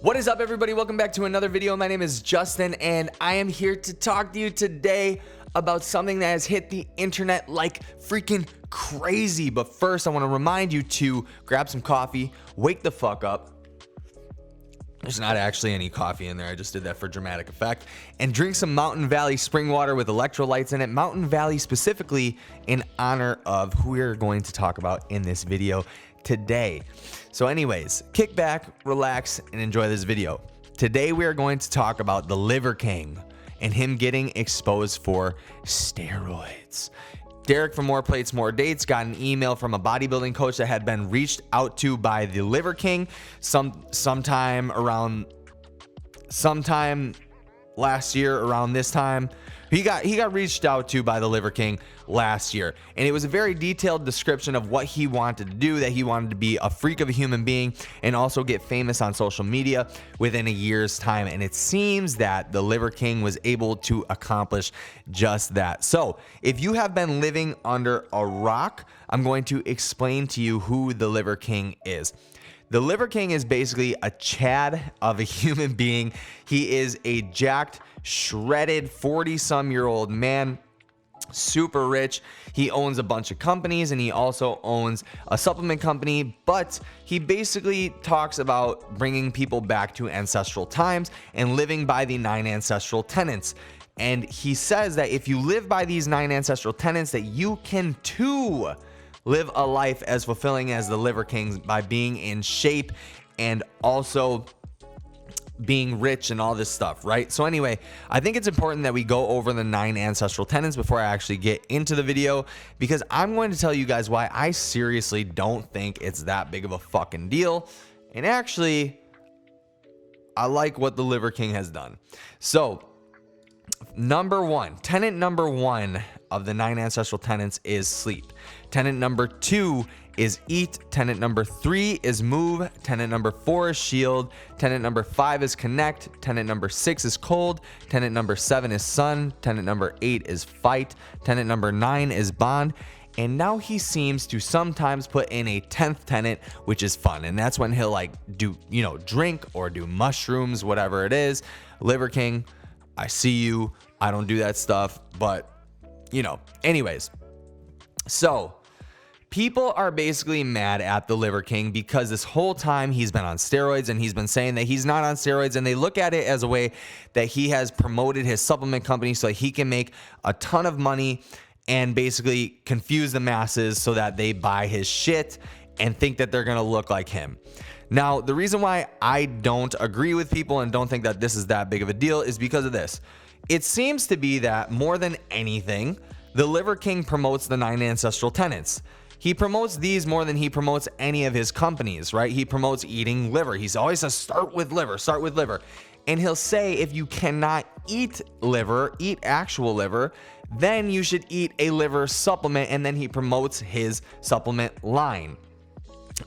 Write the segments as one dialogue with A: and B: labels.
A: What is up, everybody? Welcome back to another video. My name is Justin, and I am here to talk to you today about something that has hit the internet like freaking crazy. But first, I want to remind you to grab some coffee, wake the fuck up. There's not actually any coffee in there. I just did that for dramatic effect. And drink some Mountain Valley spring water with electrolytes in it. Mountain Valley specifically in honor of who we're going to talk about in this video today. So anyways, kick back, relax, and enjoy this video. Today we are going to talk about the Liver King and him getting exposed for steroids. Derek from More Plates, More Dates got an email from a bodybuilding coach that had been reached out to by the Liver King sometime last year around this time. He got reached out to by the Liver King last year, and it was a very detailed description of what he wanted to do, that he wanted to be a freak of a human being and also get famous on social media within a year's time. And it seems that the Liver King was able to accomplish just that. So if you have been living under a rock, I'm going to explain to you who the Liver King is. The Liver King is basically a Chad of a human being. He is a jacked, shredded 40-some-year-old man, super rich. He owns a bunch of companies, and he also owns a supplement company, but he basically talks about bringing people back to ancestral times and living by the 9 ancestral tenets. And he says that if you live by these 9 ancestral tenets, that you can too live a life as fulfilling as the Liver King by being in shape and also being rich and all this stuff, right? So anyway, I think it's important that we go over the 9 ancestral tenets before I actually get into the video, because I'm going to tell you guys why I seriously don't think it's that big of a fucking deal. And actually, I like what the Liver King has done. So tenet number one of the 9 ancestral tenets is sleep. Tenet number 2 is eat. Tenet number 3 is move. Tenet number 4 is shield. Tenet number 5 is connect. Tenet number 6 is cold. Tenet number 7 is sun. Tenet number 8 is fight. Tenet number 9 is bond. And now he seems to sometimes put in a 10th tenet, which is fun. And that's when he'll like do, drink or do mushrooms, whatever it is. Liver King, I see you. I don't do that stuff, but anyways. So people are basically mad at the Liver King because this whole time he's been on steroids, and he's been saying that he's not on steroids, and they look at it as a way that he has promoted his supplement company so that he can make a ton of money and basically confuse the masses so that they buy his shit and think that they're going to look like him. Now, the reason why I don't agree with people and don't think that this is that big of a deal is because of this. It seems to be that more than anything, the Liver King promotes the 9 ancestral tenets. He promotes these more than he promotes any of his companies, right? He promotes eating liver. He always says, start with liver. And he'll say, if you cannot eat liver, eat actual liver, then you should eat a liver supplement. And then he promotes his supplement line.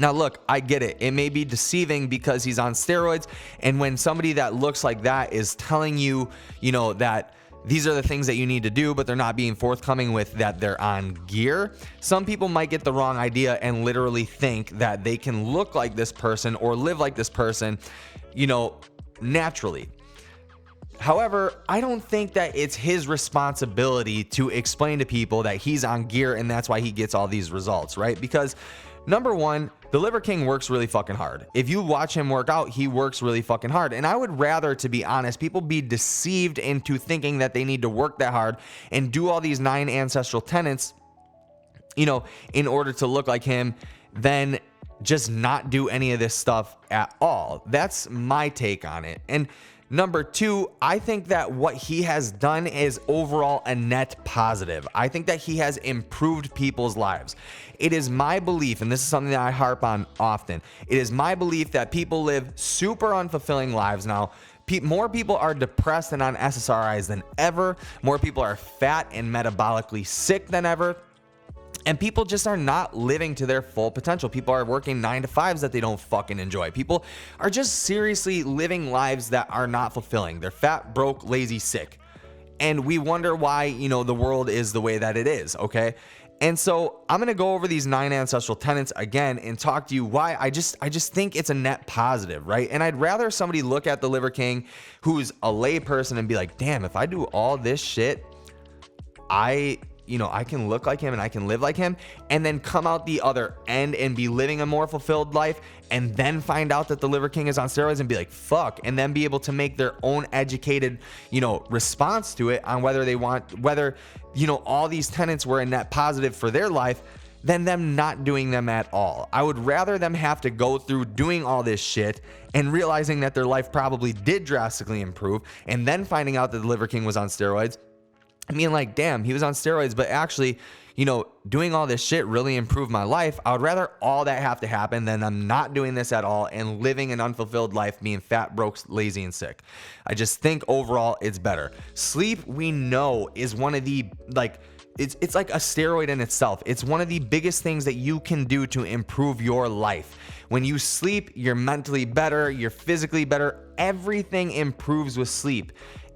A: Now, look, I get it. It may be deceiving because he's on steroids. And when somebody that looks like that is telling you, that these are the things that you need to do, but they're not being forthcoming with that they're on gear, some people might get the wrong idea and literally think that they can look like this person or live like this person, naturally. However, I don't think that it's his responsibility to explain to people that he's on gear and that's why he gets all these results, right? Because number one, the Liver King works really fucking hard. If you watch him work out, he works really fucking hard. And I would rather, to be honest, people be deceived into thinking that they need to work that hard and do all these 9 ancestral tenets, in order to look like him, than just not do any of this stuff at all. That's my take on it. And number 2, I think that what he has done is overall a net positive. I think that he has improved people's lives. It is my belief, and this is something that I harp on often, it is my belief that people live super unfulfilling lives now. More people are depressed and on SSRIs than ever. More people are fat and metabolically sick than ever. And people just are not living to their full potential. People are working 9 to 5s that they don't fucking enjoy. People are just seriously living lives that are not fulfilling. They're fat, broke, lazy, sick. And we wonder why, the world is the way that it is, okay? And so I'm going to go over these 9 ancestral tenets again and talk to you why I just think it's a net positive, right? And I'd rather somebody look at the Liver King who's a lay person and be like, damn, if I do all this shit, I can look like him and I can live like him, and then come out the other end and be living a more fulfilled life, and then find out that the Liver King is on steroids and be like, fuck, and then be able to make their own educated, response to it on whether all these tenets were a net positive for their life, than them not doing them at all. I would rather them have to go through doing all this shit and realizing that their life probably did drastically improve, and then finding out that the Liver King was on steroids. I mean, like, damn, he was on steroids, but actually, doing all this shit really improved my life. I would rather all that have to happen than I'm not doing this at all and living an unfulfilled life, being fat, broke, lazy, and sick. I just think overall it's better. Sleep, we know, is one of the, it's like a steroid in itself. It's one of the biggest things that you can do to improve your life. When you sleep, you're mentally better, you're physically better. Everything improves with sleep.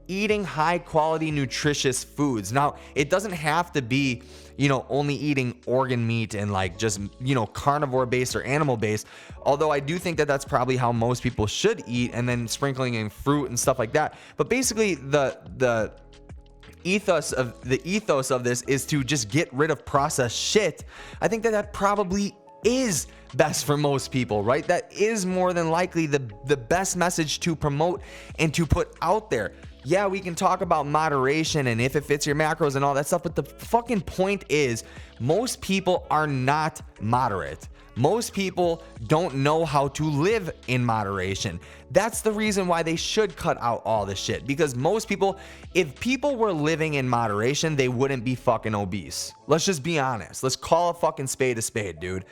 A: Eating high quality nutritious foods. Now, it doesn't have to be, only eating organ meat and just, carnivore based or animal based. Although I do think that that's probably how most people should eat, and then sprinkling in fruit and stuff like that. But basically the ethos of this is to just get rid of processed shit. I think that probably is best for most people, right? That is more than likely the best message to promote and to put out there. Yeah, we can talk about moderation and if it fits your macros and all that stuff, but the fucking point is most people are not moderate. Most people don't know how to live in moderation. That's the reason why they should cut out all this shit, because most people, if people were living in moderation, they wouldn't be fucking obese. Let's just be honest. Let's call a fucking spade, dude.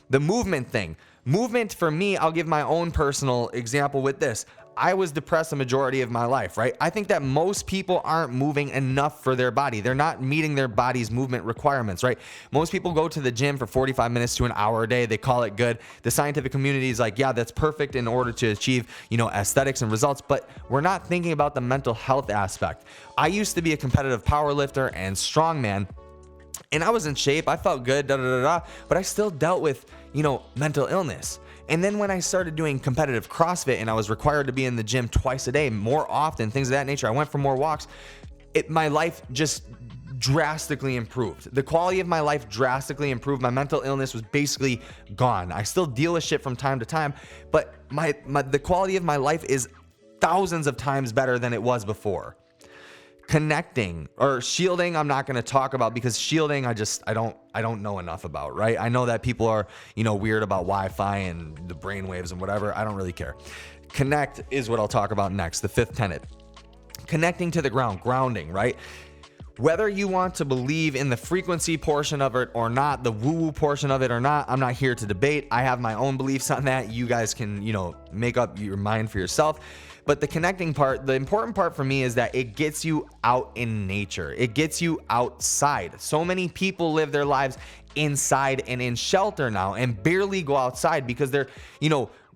A: The movement thing. Movement for me, I'll give my own personal example with this. I was depressed the majority of my life, right? I think that most people aren't moving enough for their body. They're not meeting their body's movement requirements, right? Most people go to the gym for 45 minutes to an hour a day. They call it good. The scientific community is like, yeah, that's perfect in order to achieve, aesthetics and results, but we're not thinking about the mental health aspect. I used to be a competitive power lifter and strongman, and I was in shape. I felt good, but I still dealt with, mental illness. And then when I started doing competitive CrossFit and I was required to be in the gym twice a day, more often, things of that nature, I went for more walks, my life just drastically improved. The quality of my life drastically improved. My mental illness was basically gone. I still deal with shit from time to time, but the quality of my life is thousands of times better than it was before. Connecting or shielding, I'm not going to talk about, because shielding, I don't know enough about, right? I know that people are, weird about Wi-Fi and the brainwaves and whatever. I don't really care. Connect is what I'll talk about next. The 5th tenet, connecting to the ground, grounding, right? Whether you want to believe in the frequency portion of it or not, the woo-woo portion of it or not, I'm not here to debate. I have my own beliefs on that. You guys can, make up your mind for yourself. But the connecting part, the important part for me is that it gets you out in nature. It gets you outside. So many people live their lives inside and in shelter now and barely go outside because they're,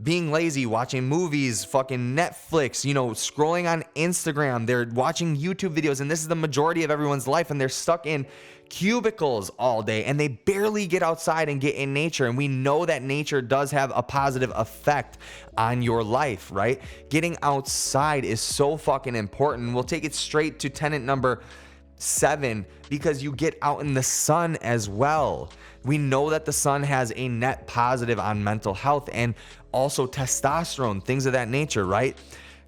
A: being lazy, watching movies, fucking Netflix, scrolling on Instagram. They're watching YouTube videos, and this is the majority of everyone's life, and they're stuck in cubicles all day, and they barely get outside and get in nature. And we know that nature does have a positive effect on your life, right? Getting outside is so fucking important. We'll take it straight to tenet number 7, because you get out in the sun as well. We know that the sun has a net positive on mental health and also testosterone, things of that nature, right?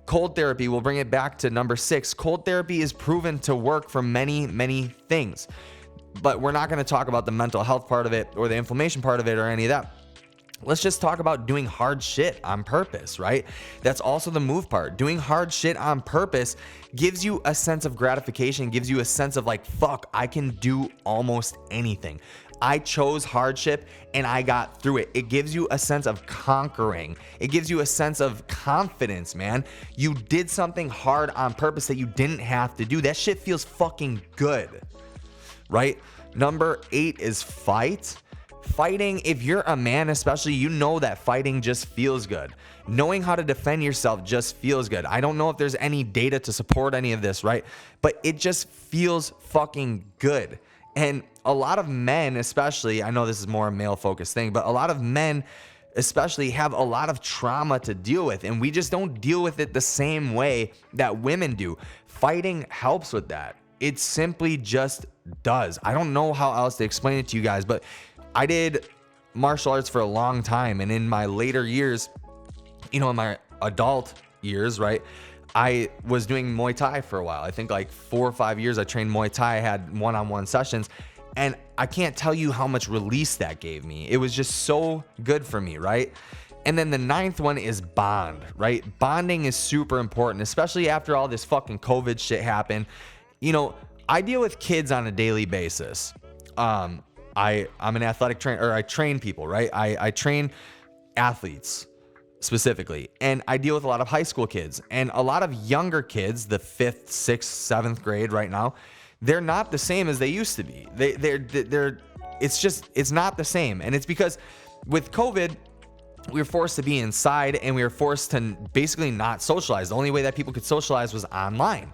A: Cold therapy, we'll bring it back to number 6. Cold therapy is proven to work for many, many things, but we're not going to talk about the mental health part of it or the inflammation part of it or any of that. Let's just talk about doing hard shit on purpose, right? That's also the move part. Doing hard shit on purpose gives you a sense of gratification, gives you a sense of like, fuck, I can do almost anything. I chose hardship and I got through it. It gives you a sense of conquering. It gives you a sense of confidence, man. You did something hard on purpose that you didn't have to do. That shit feels fucking good, right? Number 8 is fight. Fighting, if you're a man especially, you know that fighting just feels good. Knowing how to defend yourself just feels good. I don't know if there's any data to support any of this, right? But it just feels fucking good. And a lot of men, especially, I know this is more a male focused thing, but a lot of men especially have a lot of trauma to deal with, and we just don't deal with it the same way that women do. Fighting helps with that. It simply just does. I don't know how else to explain it to you guys, but I did martial arts for a long time, and in my later years, in my adult years, right, I was doing Muay Thai for a while. I think like 4 or 5 years I trained Muay Thai. I had one-on-one sessions, and I can't tell you how much release that gave me. It was just so good for me, right? And then the 9th one is bond, right? Bonding is super important, especially after all this fucking COVID shit happened. I deal with kids on a daily basis. I'm an athletic trainer, or I train people, right? I train athletes specifically, and I deal with a lot of high school kids and a lot of younger kids, the 5th, 6th, 7th grade right now. They're not the same as they used to be. It's not the same. And it's because with COVID, we were forced to be inside, and we were forced to basically not socialize. The only way that people could socialize was online.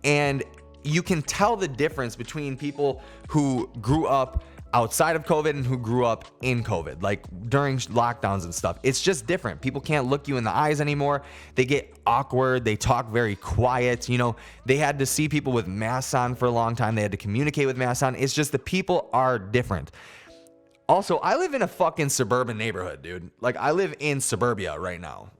A: And you can tell the difference between people who grew up outside of COVID and who grew up in COVID, like during lockdowns and stuff. It's just different. People can't look you in the eyes anymore. They get awkward. They talk very quiet. They had to see people with masks on for a long time. They had to communicate with masks on. It's just the people are different. Also, I live in a fucking suburban neighborhood, dude. Like, I live in suburbia right now,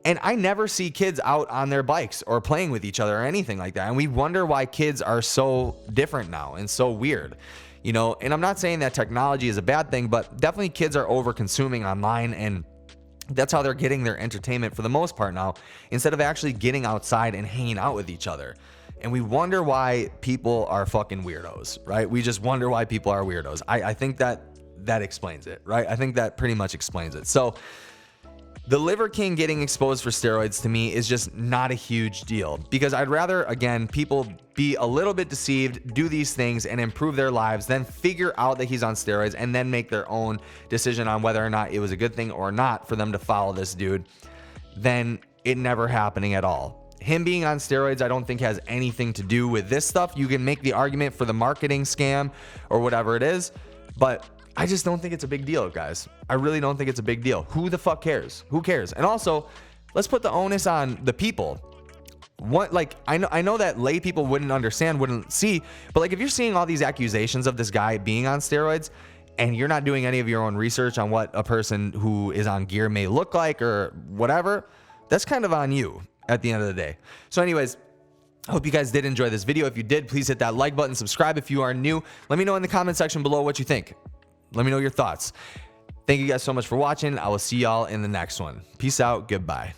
A: and I never see kids out on their bikes or playing with each other or anything like that. And we wonder why kids are so different now and so weird, and I'm not saying that technology is a bad thing, but definitely kids are over consuming online, and that's how they're getting their entertainment for the most part now, instead of actually getting outside and hanging out with each other. And we wonder why people are fucking weirdos, right? We just wonder why people are weirdos. I think that explains it, right? I think that pretty much explains it. So the Liver King getting exposed for steroids to me is just not a huge deal, because I'd rather, again, people be a little bit deceived, do these things and improve their lives, then figure out that he's on steroids and then make their own decision on whether or not it was a good thing or not for them to follow this dude, than it never happening at all. Him being on steroids, I don't think has anything to do with this stuff. You can make the argument for the marketing scam or whatever it is, but I just don't think it's a big deal, guys. I really don't think it's a big deal. Who the fuck cares? Who cares? And also, let's put the onus on the people. I know that lay people wouldn't understand, wouldn't see, but like, if you're seeing all these accusations of this guy being on steroids and you're not doing any of your own research on what a person who is on gear may look like or whatever, that's kind of on you at the end of the day. So anyways, I hope you guys did enjoy this video. If you did, please hit that like button, subscribe if you are new. Let me know in the comment section below what you think. Let me know your thoughts. Thank you guys so much for watching. I will see y'all in the next one. Peace out. Goodbye.